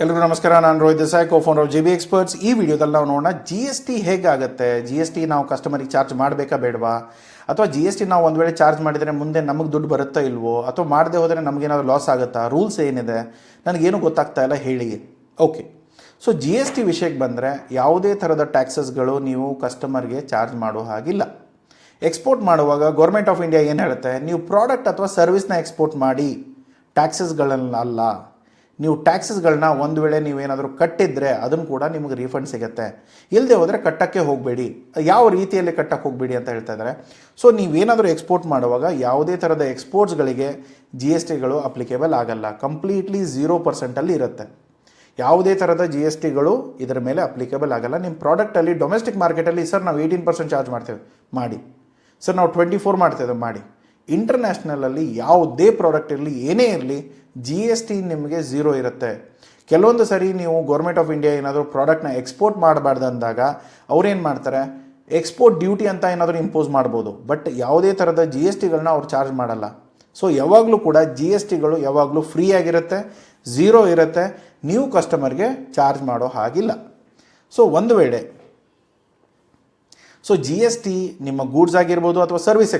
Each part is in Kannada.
ಎಲ್ರಿಗೂ ನಮಸ್ಕಾರ. ನಾನು Rohit Desai, cofounder of JB experts. ಈ ವಿಡಿಯೋದಲ್ಲಿ ನಾವು ನೋಡೋಣ GST ಹೇಗಾಗುತ್ತೆ, GST ನಾವು ಕಸ್ಟಮರಿಗೆ ಚಾರ್ಜ್ ಮಾಡಬೇಕಾ ಬೇಡವಾ, ಅಥವಾ GST ನಾವು ಒಂದು ವೇಳೆ ಚಾರ್ಜ್ ಮಾಡಿದರೆ ಮುಂದೆ ನಮಗೆ ದುಡ್ಡು ಬರುತ್ತಾ ಇಲ್ವೋ, ಅಥವಾ ಮಾಡದೆ ಹೋದರೆ ನಮಗೇನಾದ್ರು ಲಾಸ್ ಆಗುತ್ತಾ, ರೂಲ್ಸ್ ಏನಿದೆ, ನನಗೇನು ಗೊತ್ತಾಗ್ತಾ ಇಲ್ಲ ಹೇಳಿ. ಓಕೆ, ಸೊ GST ವಿಷಯಕ್ಕೆ ಬಂದರೆ ಯಾವುದೇ ಥರದ ಟ್ಯಾಕ್ಸಸ್ಗಳು ನೀವು ಕಸ್ಟಮರ್ಗೆ ಚಾರ್ಜ್ ಮಾಡೋ ಹಾಗಿಲ್ಲ. ಎಕ್ಸ್ಪೋರ್ಟ್ ಮಾಡುವಾಗ ಗೌರ್ಮೆಂಟ್ ಆಫ್ ಇಂಡಿಯಾ ಏನು ಹೇಳುತ್ತೆ, ನೀವು ಪ್ರಾಡಕ್ಟ್ ಅಥವಾ ಸರ್ವಿಸ್ನ ಎಕ್ಸ್ಪೋರ್ಟ್ ಮಾಡಿ, ಟ್ಯಾಕ್ಸಸ್ಗಳಲ್ಲ. ನೀವು ಟ್ಯಾಕ್ಸಸ್ಗಳನ್ನ ಒಂದು ವೇಳೆ ನೀವೇನಾದರೂ ಕಟ್ಟಿದ್ರೆ ಅದನ್ನು ಕೂಡ ನಿಮಗೆ ರೀಫಂಡ್ ಸಿಗುತ್ತೆ. ಇಲ್ಲದೆ ಹೋದರೆ ಕಟ್ಟಕ್ಕೆ ಹೋಗಬೇಡಿ. ಯಾವ ರೀತಿಯಲ್ಲಿ ಕಟ್ಟಕ್ಕೆ ಹೋಗಬೇಡಿ ಅಂತ ಹೇಳ್ತಾ ಇದ್ದಾರೆ. ಸೊ ನೀವೇನಾದರೂ ಎಕ್ಸ್ಪೋರ್ಟ್ ಮಾಡುವಾಗ ಯಾವುದೇ ಥರದ ಎಕ್ಸ್ಪೋರ್ಟ್ಸ್ಗಳಿಗೆ GSTಗಳು ಅಪ್ಲಿಕೇಬಲ್ ಆಗಲ್ಲ. ಕಂಪ್ಲೀಟ್ಲಿ 0% ಇರುತ್ತೆ. ಯಾವುದೇ ಥರದ GSTಗಳು ಇದರ ಮೇಲೆ ಅಪ್ಲಿಕೇಬಲ್ ಆಗಲ್ಲ. ನಿಮ್ಮ ಪ್ರಾಡಕ್ಟಲ್ಲಿ ಡೊಮೆಸ್ಟಿಕ್ ಮಾರ್ಕೆಟಲ್ಲಿ ಸರ್ ನಾವು 18% ಚಾರ್ಜ್ ಮಾಡ್ತೇವೆ ಮಾಡಿ, ಸರ್ ನಾವು 24 ಮಾಡ್ತೇವೆ ಮಾಡಿ. ಇಂಟರ್ನ್ಯಾಷನಲಲ್ಲಿ ಯಾವುದೇ ಪ್ರಾಡಕ್ಟ್ ಇರಲಿ, ಏನೇ ಇರಲಿ, GST ನಿಮಗೆ 0 ಇರುತ್ತೆ. ಕೆಲವೊಂದು ಸರಿ ನೀವು ಗೌರ್ಮೆಂಟ್ ಆಫ್ ಇಂಡಿಯಾ ಏನಾದರೂ ಪ್ರಾಡಕ್ಟ್ನ ಎಕ್ಸ್ಪೋರ್ಟ್ ಮಾಡಬಾರ್ದು ಅಂದಾಗ ಅವ್ರೇನು ಮಾಡ್ತಾರೆ, ಎಕ್ಸ್ಪೋರ್ಟ್ ಡ್ಯೂಟಿ ಅಂತ ಏನಾದರೂ ಇಂಪೋಸ್ ಮಾಡ್ಬೋದು. ಬಟ್ ಯಾವುದೇ ಥರದ GSTಗಳನ್ನ ಅವ್ರು ಚಾರ್ಜ್ ಮಾಡಲ್ಲ. ಸೊ ಯಾವಾಗಲೂ ಕೂಡ GSTಗಳು ಯಾವಾಗಲೂ ಫ್ರೀ ಆಗಿರುತ್ತೆ, 0 ಇರುತ್ತೆ. ನೀವು ಕಸ್ಟಮರ್ಗೆ ಚಾರ್ಜ್ ಮಾಡೋ ಹಾಗಿಲ್ಲ. ಸೊ ಒಂದು ವೇಳೆ GST ನಿಮ್ಮ ಗೂಡ್ಸ್ ಆಗಿರ್ಬೋದು ಅಥವಾ ಸರ್ವಿಸ್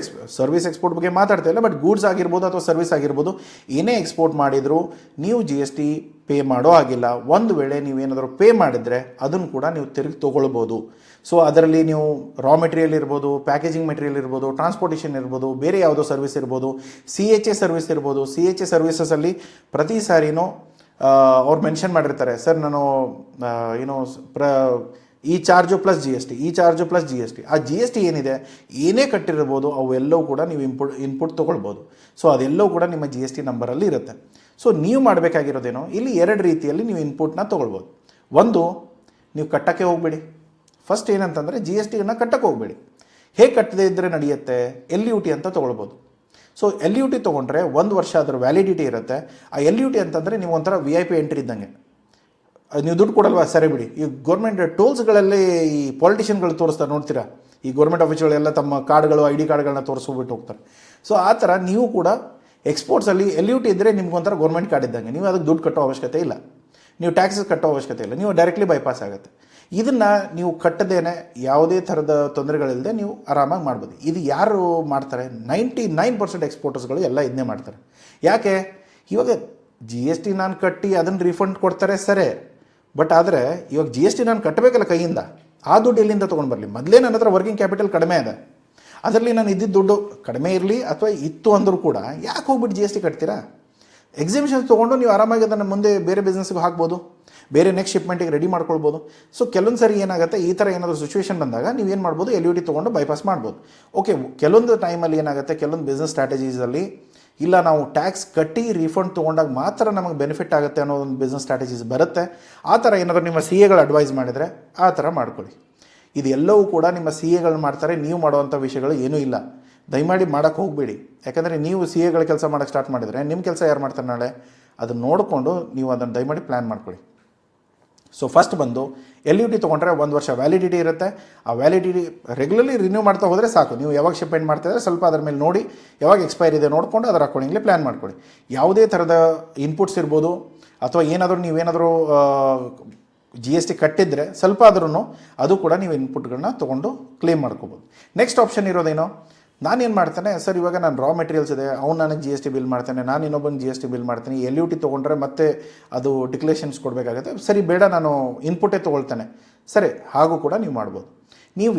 ಎಕ್ಸ್ಪೋರ್ಟ್ ಬಗ್ಗೆ ಮಾತಾಡ್ತಾ ಇಲ್ಲ, ಬಟ್ ಗೂಡ್ಸ್ ಆಗಿರ್ಬೋದು ಅಥವಾ ಸರ್ವಿಸ್ ಆಗಿರ್ಬೋದು, ಏನೇ ಎಕ್ಸ್ಪೋರ್ಟ್ ಮಾಡಿದರೂ ನೀವು GST ಪೇ ಮಾಡೋ ಆಗಿಲ್ಲ. ಒಂದು ವೇಳೆ ನೀವೇನಾದರೂ ಪೇ ಮಾಡಿದರೆ ಅದನ್ನು ಕೂಡ ನೀವು ತಿರುಗಿ ತೊಗೊಳ್ಬೋದು. ಸೊ ಅದರಲ್ಲಿ ನೀವು ರಾ ಮೆಟೀರಿಯಲ್ ಇರ್ಬೋದು, ಪ್ಯಾಕೇಜಿಂಗ್ ಮೆಟೀರಿಯಲ್ ಇರ್ಬೋದು, ಟ್ರಾನ್ಸ್ಪೋರ್ಟೇಷನ್ ಇರ್ಬೋದು, ಬೇರೆ ಯಾವುದೋ ಸರ್ವಿಸ್ ಇರ್ಬೋದು, CHA ಸರ್ವಿಸ್ ಇರ್ಬೋದು. CHA ಸರ್ವಿಸಸಲ್ಲಿ ಪ್ರತಿ ಸಾರಿನೂ ಅವ್ರು ಮೆನ್ಷನ್ ಮಾಡಿರ್ತಾರೆ, ಸರ್ ನಾನು ಈ ಚಾರ್ಜು ಪ್ಲಸ್ GST, ಈ ಚಾರ್ಜು ಪ್ಲಸ್ GST. ಆ GST ಏನಿದೆ, ಏನೇ ಕಟ್ಟಿರ್ಬೋದು ಅವೆಲ್ಲವೂ ಕೂಡ ನೀವು ಇನ್ಪುಟ್ ತೊಗೊಳ್ಬೋದು. ಸೊ ಅದೆಲ್ಲವೂ ಕೂಡ ನಿಮ್ಮ GST ನಂಬರಲ್ಲಿ ಇರುತ್ತೆ. ಸೊ ನೀವು ಮಾಡಬೇಕಾಗಿರೋದೇನೋ ಇಲ್ಲಿ 2 ರೀತಿಯಲ್ಲಿ ನೀವು ಇನ್ಪುಟ್ನ ತೊಗೊಳ್ಬೋದು. ಒಂದು, ನೀವು ಕಟ್ಟಕ್ಕೆ ಹೋಗಬೇಡಿ. ಫಸ್ಟ್ ಏನಂತಂದರೆ GSTನ ಕಟ್ಟಕ್ಕೆ ಹೋಗಬೇಡಿ. ಹೇಗೆ ಕಟ್ಟದೇ ಇದ್ದರೆ ನಡೆಯುತ್ತೆ, LUT ಅಂತ ತೊಗೊಳ್ಬೋದು. ಸೊ LUT ತೊಗೊಂಡ್ರೆ 1 ವರ್ಷ ಅದರ ವ್ಯಾಲಿಡಿಟಿ ಇರುತ್ತೆ. ಆ LUT ಅಂತಂದರೆ ನೀವು ಒಂಥರ VIP ಎಂಟ್ರಿ ಇದ್ದಂಗೆ. ನೀವು ದುಡ್ಡು ಕೊಡಲ್ವಾ, ಸರಿ ಬಿಡಿ. ಈ ಗೌರ್ಮೆಂಟ್ ಟೋಲ್ಸ್ಗಳಲ್ಲಿ ಈ ಪಾಲಿಟಿಷಿಯನ್ಗಳು ತೋರಿಸ್ತಾರೆ ನೋಡ್ತೀರಾ, ಈ ಗೌರ್ಮೆಂಟ್ ಆಫೀಸ್ಗಳೆಲ್ಲ ತಮ್ಮ ಕಾರ್ಡ್ಗಳು, ID ಕಾರ್ಡ್ಗಳನ್ನ ತೋರಿಸ್ಬಿಟ್ಟು ಹೋಗ್ತಾರೆ. ಸೊ ಆ ಥರ ನೀವು ಕೂಡ ಎಕ್ಸ್ಪೋರ್ಟ್ಸಲ್ಲಿ LUT ಇದ್ದರೆ ನಿಮ್ಗೊಂಥರ ಗೌರ್ಮೆಂಟ್ ಕಾರ್ಡ್ ಇದ್ದಂಗೆ. ನೀವು ಅದಕ್ಕೆ ದುಡ್ಡು ಕಟ್ಟೋ ಅವಶ್ಯಕತೆ ಇಲ್ಲ, ನೀವು ಟ್ಯಾಕ್ಸಸ್ ಕಟ್ಟೋ ಅವಶ್ಯಕತೆ ಇಲ್ಲ, ನೀವು ಡೈರೆಕ್ಟ್ಲಿ ಬೈಪಾಸ್ ಆಗುತ್ತೆ. ಇದನ್ನು ನೀವು ಕಟ್ಟದೇನೆ ಯಾವುದೇ ಥರದ ತೊಂದರೆಗಳಿಲ್ಲದೆ ನೀವು ಆರಾಮಾಗಿ ಮಾಡ್ಬೋದು. ಇದು ಯಾರು ಮಾಡ್ತಾರೆ, 99% ಎಕ್ಸ್ಪೋರ್ಟರ್ಸ್ಗಳು ಎಲ್ಲ ಇದನ್ನೇ ಮಾಡ್ತಾರೆ. ಯಾಕೆ, ಇವಾಗ GST ನಾನು ಕಟ್ಟಿ ಅದನ್ನು ರೀಫಂಡ್ ಕೊಡ್ತಾರೆ ಸರಿ, ಬಟ್ ಆದರೆ ಇವಾಗ GST ನಾನು ಕಟ್ಟಬೇಕಲ್ಲ ಕೈಯಿಂದ, ಆ ದುಡ್ಡು ಎಲ್ಲಿಂದ ತೊಗೊಂಡು ಬರಲಿ. ಮೊದಲೇ ನನ್ನ ಹತ್ರ ವರ್ಕಿಂಗ್ ಕ್ಯಾಪಿಟಲ್ ಕಡಿಮೆ ಇದೆ, ಅದರಲ್ಲಿ ನಾನು ಇದ್ದಿದ್ದು ದುಡ್ಡು ಕಡಿಮೆ ಇರಲಿ ಅಥವಾ ಇತ್ತು ಅಂದರೂ ಕೂಡ ಯಾಕೆ ಹೋಗ್ಬಿಟ್ಟು GST ಕಟ್ತೀರಾ. ಎಕ್ಸಿಬಿಷನ್ಸ್ ತೊಗೊಂಡು ನೀವು ಆರಾಮಾಗಿ ಅದನ್ನು ಮುಂದೆ ಬೇರೆ ಬಿಸ್ನೆಸ್ಗೆ ಹಾಕ್ಬೋದು, ಬೇರೆ ನೆಕ್ಸ್ಟ್ ಶಿಪ್ಮೆಂಟಿಗೆ ರೆಡಿ ಮಾಡ್ಕೊಳ್ಬೋದು. ಸೊ ಕೆಲವೊಂದು ಸರಿ ಏನಾಗುತ್ತೆ, ಈ ಥರ ಏನಾದರೂ ಸಿಚುವೇಶನ್ ಬಂದಾಗ ನೀವೇನು ಮಾಡ್ಬೋದು, LUT ತೊಗೊಂಡು ಬೈಪಾಸ್ ಮಾಡ್ಬೋದು. ಓಕೆ, ಕೆಲವೊಂದು ಟೈಮಲ್ಲಿ ಏನಾಗುತ್ತೆ, ಕೆಲವೊಂದು ಬಿಸ್ನೆಸ್ ಸ್ಟ್ರಾಟಜೀಸಲ್ಲಿ ಇಲ್ಲ ನಾವು ಟ್ಯಾಕ್ಸ್ ಕಟ್ಟಿ ರೀಫಂಡ್ ತೊಗೊಂಡಾಗ ಮಾತ್ರ ನಮಗೆ ಬೆನಿಫಿಟ್ ಆಗುತ್ತೆ ಅನ್ನೋ ಒಂದು ಬಿಸ್ನೆಸ್ ಸ್ಟ್ರಾಟಜೀಸ್ ಬರುತ್ತೆ. ಆ ಥರ ಏನಾದರೂ ನಿಮ್ಮ CAಗಳು ಅಡ್ವೈಸ್ ಮಾಡಿದರೆ ಆ ಥರ ಮಾಡ್ಕೊಳ್ಳಿ. ಇದೆಲ್ಲವೂ ಕೂಡ ನಿಮ್ಮ CAಗಳು ಮಾಡ್ತಾರೆ, ನೀವು ಮಾಡುವಂಥ ವಿಷಯಗಳು ಏನೂ ಇಲ್ಲ. ದಯಮಾಡಿ ಮಾಡೋಕ್ಕೆ ಹೋಗಬೇಡಿ. ಯಾಕಂದರೆ ನೀವು CAಗಳ ಕೆಲಸ ಮಾಡೋಕ್ಕೆ ಸ್ಟಾರ್ಟ್ ಮಾಡಿದರೆ ನಿಮ್ಮ ಕೆಲಸ ಯಾರು ಮಾಡ್ತಾರೆ ನಾಳೆ, ಅದನ್ನು ನೋಡಿಕೊಂಡು ನೀವು ಅದನ್ನು ದಯಮಾಡಿ ಪ್ಲ್ಯಾನ್ ಮಾಡ್ಕೊಳ್ಳಿ. ಸೊ ಫಸ್ಟ್ ಬಂದು LUT ತೊಗೊಂಡ್ರೆ 1 ವರ್ಷ ವ್ಯಾಲಿಡಿಟಿ ಇರುತ್ತೆ. ಆ ವ್ಯಾಲಿಡಿಟಿ ರೆಗ್ಯುಲರ್ಲಿ ರಿನ್ಯೂ ಮಾಡ್ತಾ ಹೋದರೆ ಸಾಕು. ನೀವು ಯಾವಾಗ ಶಿಪ್ಮೆಂಟ್ ಮಾಡ್ತಾಯಿದ್ರೆ ಸ್ವಲ್ಪ ಅದರ ಮೇಲೆ ನೋಡಿ, ಯಾವಾಗ ಎಕ್ಸ್ಪೈರ್ ಇದೆ ನೋಡಿಕೊಂಡು ಅದರ ಅಕಾರ್ಡಿಂಗ್ಲಿ ಪ್ಲ್ಯಾನ್ ಮಾಡ್ಕೊಳ್ಳಿ. ಯಾವುದೇ ಥರದ ಇನ್ಪುಟ್ಸ್ ಇರ್ಬೋದು ಅಥವಾ ನೀವೇನಾದರೂ GST ಕಟ್ಟಿದ್ರೆ ಸ್ವಲ್ಪ ಆದ್ರೂ ಅದು ಕೂಡ ನೀವು ಇನ್ಪುಟ್ಗಳನ್ನ ತೊಗೊಂಡು ಕ್ಲೇಮ್ ಮಾಡ್ಕೋಬೋದು. ನೆಕ್ಸ್ಟ್ ಆಪ್ಷನ್ ಇರೋದೇನೋ, ನಾನೇನು ಮಾಡ್ತೇನೆ, ಸರ್ ಇವಾಗ ನಾನು ರಾ ಮೆಟೀರಿಯಲ್ಸ್ ಇದೆ, ಅವ್ನು ನನಗೆ GST ಬಿಲ್ ಮಾಡ್ತೇನೆ, ನಾನು ಇನ್ನೊಬ್ಬನಿಗೆ GST ಬಿಲ್ ಮಾಡ್ತೀನಿ, LUT ತೊಗೊಂಡ್ರೆ ಮತ್ತೆ ಅದು ಡಿಕ್ಲೇಷನ್ಸ್ ಕೊಡಬೇಕಾಗುತ್ತೆ, ಸರಿ ಬೇಡ ನಾನು ಇನ್ಪುಟ್ಟೇ ತೊಗೊಳ್ತೇನೆ, ಸರಿ ಹಾಗೂ ಕೂಡ ನೀವು ಮಾಡ್ಬೋದು. ನೀವು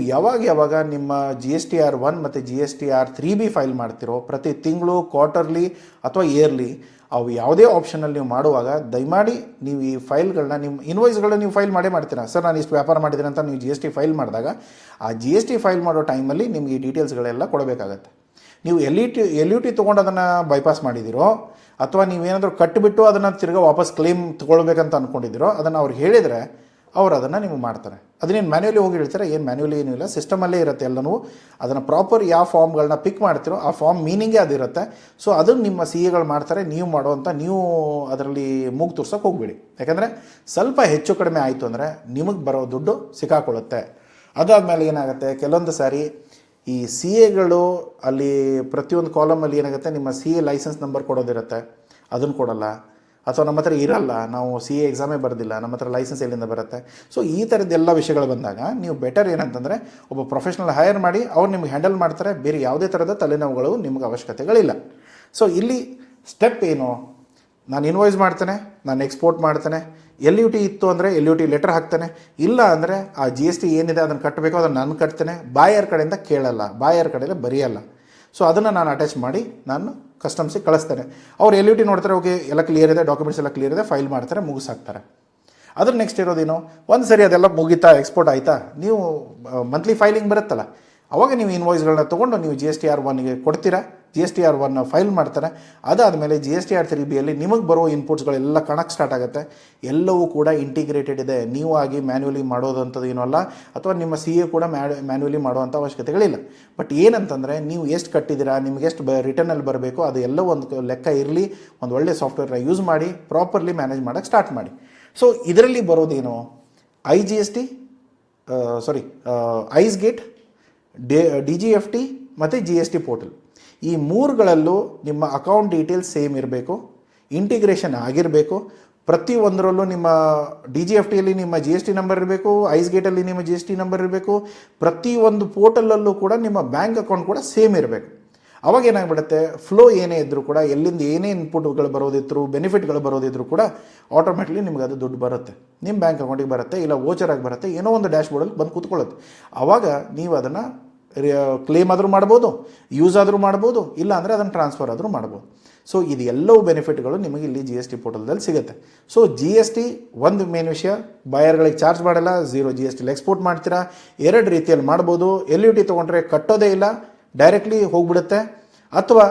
ಯಾವಾಗ ನಿಮ್ಮ GSTR1 ಮತ್ತು GSTR3B ಫೈಲ್ ಮಾಡ್ತಿರೋ, ಪ್ರತಿ ತಿಂಗಳು, ಕ್ವಾರ್ಟರ್ಲಿ ಅಥವಾ ಇಯರ್ಲಿ, ಅವು ಯಾವುದೇ ಆಪ್ಷನಲ್ಲಿ ನೀವು ಮಾಡುವಾಗ ದಯಮಾಡಿ ನೀವು ಈ ಫೈಲ್ಗಳನ್ನ, ನಿಮ್ಮ ಇನ್ವಾಯ್ಸ್ಗಳನ್ನ ನೀವು ಫೈಲ್ ಮಾಡ್ತೀರಾ. ಸರ್ ನಾನು ಇಷ್ಟು ವ್ಯಾಪಾರ ಮಾಡಿದ್ದೀನಿ ಅಂತ ನೀವು GST ಫೈಲ್ ಮಾಡಿದಾಗ ಆ GST ಫೈಲ್ ಮಾಡೋ ಟೈಮಲ್ಲಿ ನಿಮಗೆ ಈ ಡೀಟೇಲ್ಸ್ಗಳೆಲ್ಲ ಕೊಡಬೇಕಾಗತ್ತೆ. ನೀವು LUT ತೊಗೊಂಡು ಅದನ್ನು ಬೈಪಾಸ್ ಮಾಡಿದ್ದೀರೋ ಅಥವಾ ನೀವೇನಾದರೂ ಕಟ್ಟಿಬಿಟ್ಟು ಅದನ್ನು ತಿರ್ಗಾ ವಾಪಸ್ ಕ್ಲೇಮ್ ತೊಗೊಳ್ಬೇಕಂತ ಅಂದ್ಕೊಂಡಿದ್ದೀರೋ, ಅದನ್ನು ಅವ್ರು ಹೇಳಿದರೆ ಅವ್ರು ಅದನ್ನು ನಿಮಗೆ ಮಾಡ್ತಾರೆ. ಅದನ್ನೇನು ಮ್ಯಾನ್ಯುವಲಿ ಹೋಗಿ ಹೇಳ್ತಾರೆ, ಏನು ಮ್ಯಾನ್ಯುವಲಿ ಏನೂ ಇಲ್ಲ, ಸಿಸ್ಟಮಲ್ಲೇ ಇರುತ್ತೆ ಎಲ್ಲನೂ. ಅದನ್ನು ಪ್ರಾಪರ್ ಯಾವ ಫಾರ್ಮ್ಗಳನ್ನ ಪಿಕ್ ಮಾಡ್ತಿರೋ ಆ ಫಾರ್ಮ್ ಮೀನಿಂಗೇ ಅದಿರುತ್ತೆ. ಸೊ ಅದನ್ನು ನಿಮ್ಮ CAಗಳು ಮಾಡ್ತಾರೆ. ನೀವು ನೀವು ಅದರಲ್ಲಿ ಮೂಗು ತೋರ್ಸೋಕೆ ಹೋಗಬೇಡಿ. ಯಾಕಂದರೆ ಸ್ವಲ್ಪ ಹೆಚ್ಚು ಕಡಿಮೆ ಆಯಿತು ಅಂದರೆ ನಿಮಗೆ ಬರೋ ದುಡ್ಡು ಸಿಕ್ಕಾಕೊಳ್ಳುತ್ತೆ. ಅದಾದಮೇಲೆ ಏನಾಗುತ್ತೆ, ಕೆಲವೊಂದು ಸಾರಿ ಈ CAಗಳು ಅಲ್ಲಿ ಪ್ರತಿಯೊಂದು ಕಾಲಮಲ್ಲಿ ಏನಾಗುತ್ತೆ, ನಿಮ್ಮ CA ಲೈಸೆನ್ಸ್ ನಂಬರ್ ಕೊಡೋದಿರುತ್ತೆ, ಅದನ್ನು ಕೊಡಲ್ಲ. ಅಥವಾ ನಮ್ಮ ಹತ್ರ ಇರಲ್ಲ, ನಾವು CA ಎಕ್ಸಾಮೇ ಬರೋದಿಲ್ಲ, ನಮ್ಮ ಹತ್ರ ಲೈಸೆನ್ಸ್ ಎಲ್ಲಿಂದ ಬರುತ್ತೆ. ಸೊ ಈ ಥರದ್ದೆಲ್ಲ ವಿಷಯಗಳು ಬಂದಾಗ ನೀವು ಬೆಟರ್ ಏನಂತಂದರೆ ಒಬ್ಬ ಪ್ರೊಫೆಷ್ನಲ್ ಹೈರ್ ಮಾಡಿ ಅವ್ರು ನಿಮ್ಗೆ ಹ್ಯಾಂಡಲ್ ಮಾಡ್ತಾರೆ. ಬೇರೆ ಯಾವುದೇ ಥರದ ತಲೆನೋವುಗಳು ನಿಮ್ಗೆ ಅವಶ್ಯಕತೆಗಳಿಲ್ಲ. ಸೊ ಇಲ್ಲಿ ಸ್ಟೆಪ್ ಏನು, ನಾನು ಇನ್ವಾಯ್ಸ್ ಮಾಡ್ತೇನೆ, ನಾನು ಎಕ್ಸ್ಪೋರ್ಟ್ ಮಾಡ್ತೇನೆ, LUT ಇತ್ತು ಅಂದರೆ LUT ಲೆಟರ್ ಹಾಕ್ತೇನೆ, ಇಲ್ಲ ಅಂದರೆ ಆ GST ಏನಿದೆ ಅದನ್ನು ಕಟ್ಟಬೇಕು, ಅದನ್ನು ನಾನು ಕಟ್ತೇನೆ. ಬಾಯರ್ ಕಡೆಯಿಂದ ಕೇಳಲ್ಲ, ಬಾಯರ್ ಕಡೆಯಲ್ಲೇ ಬರೆಯಲ್ಲ. ಸೊ ಅದನ್ನು ನಾನು ಅಟ್ಯಾಚ್ ಮಾಡಿ ನಾನು ಕಸ್ಟಮ್ಸಿಗೆ ಕಳಿಸ್ತೇನೆ. ಅವ್ರು LUT ನೋಡ್ತಾರೆ, ಓಕೆ ಎಲ್ಲ ಕ್ಲಿಯರ್ ಇದೆ, ಡಾಕ್ಯುಮೆಂಟ್ಸ್ ಎಲ್ಲ ಕ್ಲಿಯರ್ ಇದೆ, ಫೈಲ್ ಮಾಡ್ತಾರೆ, ಮುಗಿಸಾಕ್ತಾರೆ. ಅದ್ರ ನೆಕ್ಸ್ಟ್ ಇರೋದೇನು, ಒಂದು ಸರಿ ಅದೆಲ್ಲ ಮುಗಿತಾ, ಎಕ್ಸ್ಪೋರ್ಟ್ ಆಯಿತಾ, ನೀವು ಮಂತ್ಲಿ ಫೈಲಿಂಗ್ ಬರುತ್ತಲ್ಲ, ಅವಾಗ ನೀವು ಇನ್ವಾಯ್ಸ್ಗಳನ್ನ ತೊಗೊಂಡು ನೀವು GSTR1ಗೆ ಕೊಡ್ತೀರಾ. GSTR1 ಫೈಲ್ ಮಾಡ್ತಾರೆ. ಅದಾದಮೇಲೆ GSTR3Bಯಲ್ಲಿ ನಿಮಗೆ ಬರೋ ಇನ್ಪುಟ್ಸ್ಗಳೆಲ್ಲ ಕಣಕ್ಕೆ ಸ್ಟಾರ್ಟ್ ಆಗುತ್ತೆ. ಎಲ್ಲವೂ ಕೂಡ ಇಂಟಿಗ್ರೇಟೆಡ್ ಇದೆ. ನೀವು ಆಗಿ ಮ್ಯಾನ್ಯುವಲಿ ಮಾಡೋದಂಥದ್ದು ಏನೂ ಅಲ್ಲ, ಅಥವಾ ನಿಮ್ಮ CA ಕೂಡ ಮ್ಯಾನ್ಯುವಲಿ ಮಾಡುವಂಥ ಅವಶ್ಯಕತೆಗಳಿಲ್ಲ. ಬಟ್ ಏನಂತಂದರೆ ನೀವು ಎಷ್ಟು ಕಟ್ಟಿದ್ದೀರಾ, ನಿಮ್ಗೆ ಎಷ್ಟು ರಿಟರ್ನಲ್ಲಿ ಬರಬೇಕು, ಅದು ಎಲ್ಲ ಒಂದು ಲೆಕ್ಕ ಇರಲಿ. ಒಂದು ಒಳ್ಳೆ ಸಾಫ್ಟ್ವೇರ್ನ ಯೂಸ್ ಮಾಡಿ ಪ್ರಾಪರ್ಲಿ ಮ್ಯಾನೇಜ್ ಮಾಡೋಕ್ಕೆ ಸ್ಟಾರ್ಟ್ ಮಾಡಿ. ಸೊ ಇದರಲ್ಲಿ ಬರೋದೇನು, ಐಸ್ಗೇಟ್, DGFT ಮತ್ತು GST ಪೋರ್ಟಲ್, ಈ ಮೂರುಗಳಲ್ಲೂ ನಿಮ್ಮ ಅಕೌಂಟ್ ಡೀಟೇಲ್ಸ್ ಸೇಮ್ ಇರಬೇಕು, ಇಂಟಿಗ್ರೇಷನ್ ಆಗಿರಬೇಕು. ಪ್ರತಿಯೊಂದರಲ್ಲೂ ನಿಮ್ಮ DGFTಯಲ್ಲಿ ನಿಮ್ಮ GST ನಂಬರ್ ಇರಬೇಕು, ಐಸ್ಗೇಟಲ್ಲಿ ನಿಮ್ಮ GST ನಂಬರ್ ಇರಬೇಕು. ಪ್ರತಿಯೊಂದು ಪೋರ್ಟಲಲ್ಲೂ ಕೂಡ ನಿಮ್ಮ ಬ್ಯಾಂಕ್ ಅಕೌಂಟ್ ಕೂಡ ಸೇಮ್ ಇರಬೇಕು. ಅವಾಗ ಏನಾಗ್ಬಿಡುತ್ತೆ, ಫ್ಲೋ ಏನೇ ಇದ್ದರೂ ಕೂಡ, ಎಲ್ಲಿಂದ ಏನೇ ಇನ್ಪುಟ್ಗಳು ಬರೋದಿದ್ರು, ಬೆನಿಫಿಟ್ಗಳು ಬರೋದಿದ್ರು ಕೂಡ ಆಟೋಮೆಟಿಕ್ಲಿ ನಿಮ್ಗೆ ಅದು ದುಡ್ಡು ಬರುತ್ತೆ, ನಿಮ್ಮ ಬ್ಯಾಂಕ್ ಅಕೌಂಟಿಗೆ ಬರುತ್ತೆ, ಇಲ್ಲ ವೋಚರಾಗಿ ಬರುತ್ತೆ, ಏನೋ ಒಂದು ಡ್ಯಾಶ್ ಬೋರ್ಡಲ್ಲಿ ಬಂದು ಕೂತ್ಕೊಳ್ಳುತ್ತೆ. ಆವಾಗ ನೀವು ಅದನ್ನು ಕ್ಲೇಮ್ ಆದರೂ ಮಾಡ್ಬೋದು, ಯೂಸ್ ಆದರೂ ಮಾಡ್ಬೋದು, ಇಲ್ಲ ಅಂದರೆ ಅದನ್ನು ಟ್ರಾನ್ಸ್ಫರ್ ಆದರೂ ಮಾಡ್ಬೋದು. ಸೊ ಇದು ಎಲ್ಲವೂ ಬೆನಿಫಿಟ್ಗಳು ನಿಮಗೆ ಇಲ್ಲಿ GST ಪೋರ್ಟಲ್ದಲ್ಲಿ ಸಿಗುತ್ತೆ. ಸೊ GST ಒಂದು ಮೇನ್ ವಿಷಯ, ಬಾಯರ್ಗಳಿಗೆ ಚಾರ್ಜ್ ಮಾಡಲ್ಲ, 0 GSTಲಿ ಎಕ್ಸ್ಪೋರ್ಟ್ ಮಾಡ್ತೀರಾ. ಎರಡು ರೀತಿಯಲ್ಲಿ ಮಾಡ್ಬೋದು. LUT ತೊಗೊಂಡ್ರೆ ಕಟ್ಟೋದೇ ಇಲ್ಲ, ಡೈರೆಕ್ಟ್ಲಿ ಹೋಗ್ಬಿಡುತ್ತೆ, ಅಥವಾ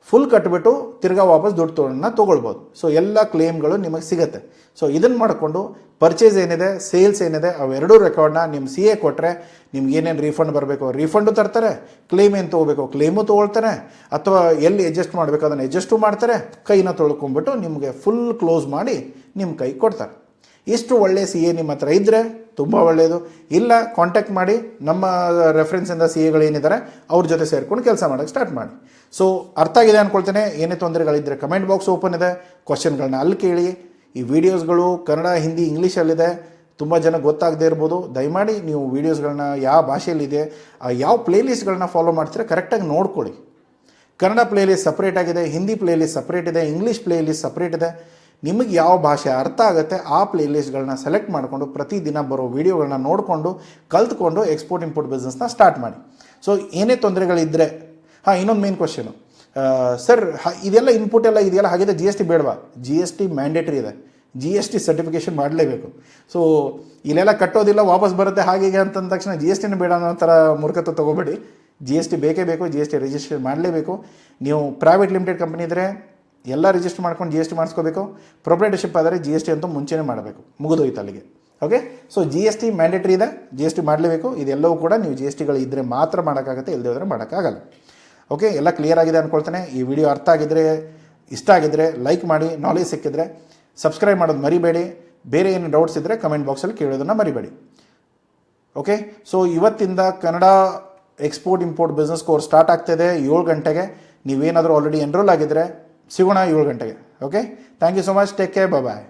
ಫುಲ್ ಕಟ್ಟಿಬಿಟ್ಟು ತಿರ್ಗಾ ವಾಪಸ್ ದುಡ್ಡು ತೊಗೊಳ್ಬೋದು. ಸೊ ಎಲ್ಲ ಕ್ಲೇಮ್ಗಳು ನಿಮಗೆ ಸಿಗುತ್ತೆ. ಸೊ ಇದನ್ನು ಮಾಡಿಕೊಂಡು ಪರ್ಚೇಸ್ ಏನಿದೆ, ಸೇಲ್ಸ್ ಏನಿದೆ, ಅವೆರಡೂ ರೆಕಾರ್ಡ್ನ ನಿಮ್ಮ CA ಕೊಟ್ಟರೆ ನಿಮ್ಗೆ ಏನೇನು ರೀಫಂಡ್ ಬರಬೇಕು ರೀಫಂಡು ತರ್ತಾರೆ, ಕ್ಲೇಮ್ ಏನು ತೊಗೋಬೇಕು ಕ್ಲೇಮು ತೊಗೊಳ್ತಾರೆ, ಅಥವಾ ಎಲ್ಲಿ ಅಡ್ಜಸ್ಟ್ ಮಾಡಬೇಕು ಅದನ್ನು ಅಡ್ಜಸ್ಟು ಮಾಡ್ತಾರೆ. ಕೈನ ತೊಳ್ಕೊಂಬಿಟ್ಟು ನಿಮಗೆ ಫುಲ್ ಕ್ಲೋಸ್ ಮಾಡಿ ನಿಮ್ಮ ಕೈ ಕೊಡ್ತಾರೆ. ಇಷ್ಟು ಒಳ್ಳೆಯ CA ನಿಮ್ಮ ಹತ್ರ ಇದ್ದರೆ ತುಂಬ ಒಳ್ಳೆಯದು. ಇಲ್ಲ, ಕಾಂಟ್ಯಾಕ್ಟ್ ಮಾಡಿ, ನಮ್ಮ ರೆಫರೆನ್ಸಿಂದ CAಗಳು ಏನಿದ್ದಾರೆ ಅವ್ರ ಜೊತೆ ಸೇರ್ಕೊಂಡು ಕೆಲಸ ಮಾಡೋಕ್ಕೆ ಸ್ಟಾರ್ಟ್ ಮಾಡಿ. ಸೊ ಅರ್ಥ ಆಗಿದೆ ಅಂದ್ಕೊಳ್ತೇನೆ. ಏನೇ ತೊಂದರೆಗಳಿದ್ದರೆ ಕಮೆಂಟ್ ಬಾಕ್ಸ್ ಓಪನ್ ಇದೆ, ಕ್ವಶನ್ಗಳನ್ನ ಅಲ್ಲಿ ಕೇಳಿ. ಈ ವಿಡಿಯೋಸ್ಗಳು ಕನ್ನಡ, ಹಿಂದಿ, ಇಂಗ್ಲೀಷಲ್ಲಿದೆ. ತುಂಬ ಜನ ಗೊತ್ತಾಗದೇ ಇರ್ಬೋದು. ದಯಮಾಡಿ ನೀವು ವೀಡಿಯೋಸ್ಗಳನ್ನ ಯಾವ ಭಾಷೆಯಲ್ಲಿದೆ, ಯಾವ ಪ್ಲೇಲಿಸ್ಟ್ಗಳನ್ನ ಫಾಲೋ ಮಾಡ್ತೀರಾ ಕರೆಕ್ಟಾಗಿ ನೋಡ್ಕೊಳ್ಳಿ. ಕನ್ನಡ ಪ್ಲೇಲಿಸ್ಟ್ ಸಪ್ರೇಟ್ ಆಗಿದೆ, ಹಿಂದಿ ಪ್ಲೇಲಿಸ್ಟ್ ಸಪ್ರೇಟ್ ಇದೆ, ಇಂಗ್ಲೀಷ್ ಪ್ಲೇಲಿಸ್ಟ್ ಸಪ್ರೇಟ್ ಇದೆ. ನಿಮಗೆ ಯಾವ ಭಾಷೆ ಅರ್ಥ ಆಗುತ್ತೆ ಆ ಪ್ಲೇಲಿಸ್ಟ್ಗಳನ್ನ ಸೆಲೆಕ್ಟ್ ಮಾಡಿಕೊಂಡು ಪ್ರತಿದಿನ ಬರೋ ವೀಡಿಯೋಗಳನ್ನ ನೋಡಿಕೊಂಡು ಕಲ್ತ್ಕೊಂಡು ಎಕ್ಸ್ಪೋರ್ಟ್ ಇಂಪೋರ್ಟ್ ಬಿಸ್ನೆಸ್ನ ಸ್ಟಾರ್ಟ್ ಮಾಡಿ. ಸೊ ಏನೇ ತೊಂದರೆಗಳಿದ್ದರೆ, ಇನ್ನೊಂದು ಮೇನ್ ಕ್ವಶನು, ಸರ್ ಇದೆಲ್ಲ ಇನ್ಪುಟ್ ಎಲ್ಲ ಇದೆಯಲ್ಲ, ಹಾಗಿದ್ರೆ GST ಬೇಡವಾ? GST ಮ್ಯಾಂಡೇಟ್ರಿ ಇದೆ, GST ಸರ್ಟಿಫಿಕೇಷನ್ ಮಾಡಲೇಬೇಕು. ಸೊ ಇಲ್ಲೆಲ್ಲ ಕಟ್ಟೋದಿಲ್ಲ, ವಾಪಸ್ ಬರುತ್ತೆ ಹಾಗೆ ಅಂತಂದ ತಕ್ಷಣ GSTನೇ ಬೇಡ ಅನ್ನೋ ಥರ ಮೂರ್ಖತ್ವ ತೊಗೋಬೇಡಿ. GST ಬೇಕೇ ಬೇಕು, GST ರಿಜಿಸ್ಟರ್ ಮಾಡಲೇಬೇಕು. ನೀವು ಪ್ರೈವೇಟ್ ಲಿಮಿಟೆಡ್ ಕಂಪ್ನಿ ಇದ್ದರೆ ಎಲ್ಲ ರಿಜಿಸ್ಟರ್ ಮಾಡ್ಕೊಂಡು GST ಮಾಡಿಸ್ಕೋಬೇಕು. ಪ್ರೊಪ್ರೈಟರ್ಶಿಪ್ ಆದರೆ GST ಅಂತೂ ಮುಂಚೆನೇ ಮಾಡಬೇಕು, ಮುಗಿದೋಯ್ತು ಅಲ್ಲಿಗೆ. ಓಕೆ, ಸೊ GST ಮ್ಯಾಂಡೇಟ್ರಿ ಇದೆ, GST ಮಾಡಲೇಬೇಕು. ಇದೆಲ್ಲವೂ ಕೂಡ ನೀವು GSTಗಳು ಇದ್ದರೆ ಮಾತ್ರ ಮಾಡೋಕ್ಕಾಗುತ್ತೆ, ಇಲ್ಲದೆ ಹೋದರೆ ಮಾಡೋಕ್ಕಾಗಲ್ಲ. ಓಕೆ, ಎಲ್ಲ ಕ್ಲಿಯರ್ ಆಗಿದೆ ಅಂದ್ಕೊಳ್ತೇನೆ. ಈ ವಿಡಿಯೋ ಅರ್ಥ ಆಗಿದ್ದರೆ, ಇಷ್ಟ ಆಗಿದ್ದರೆ ಲೈಕ್ ಮಾಡಿ, ನಾಲೆಜ್ ಸಿಕ್ಕಿದ್ರೆ ಸಬ್ಸ್ಕ್ರೈಬ್ ಮಾಡೋದು ಮರಿಬೇಡಿ. ಬೇರೆ ಏನು ಡೌಟ್ಸ್ ಇದ್ದರೆ ಕಮೆಂಟ್ ಬಾಕ್ಸಲ್ಲಿ ಕೇಳೋದನ್ನು ಮರಿಬೇಡಿ. ಓಕೆ, ಸೊ ಇವತ್ತಿಂದ Kannada export import business course start ಆಗ್ತಾಯಿದೆ 7 ಗಂಟೆಗೆ. ನೀವೇನಾದರೂ ಆಲ್ರೆಡಿ ಎನ್ರೋಲ್ ಆಗಿದ್ದರೆ ಸಿಗೋಣ 7 ಗಂಟೆಗೆ. Okay, thank you so much, take care, bye.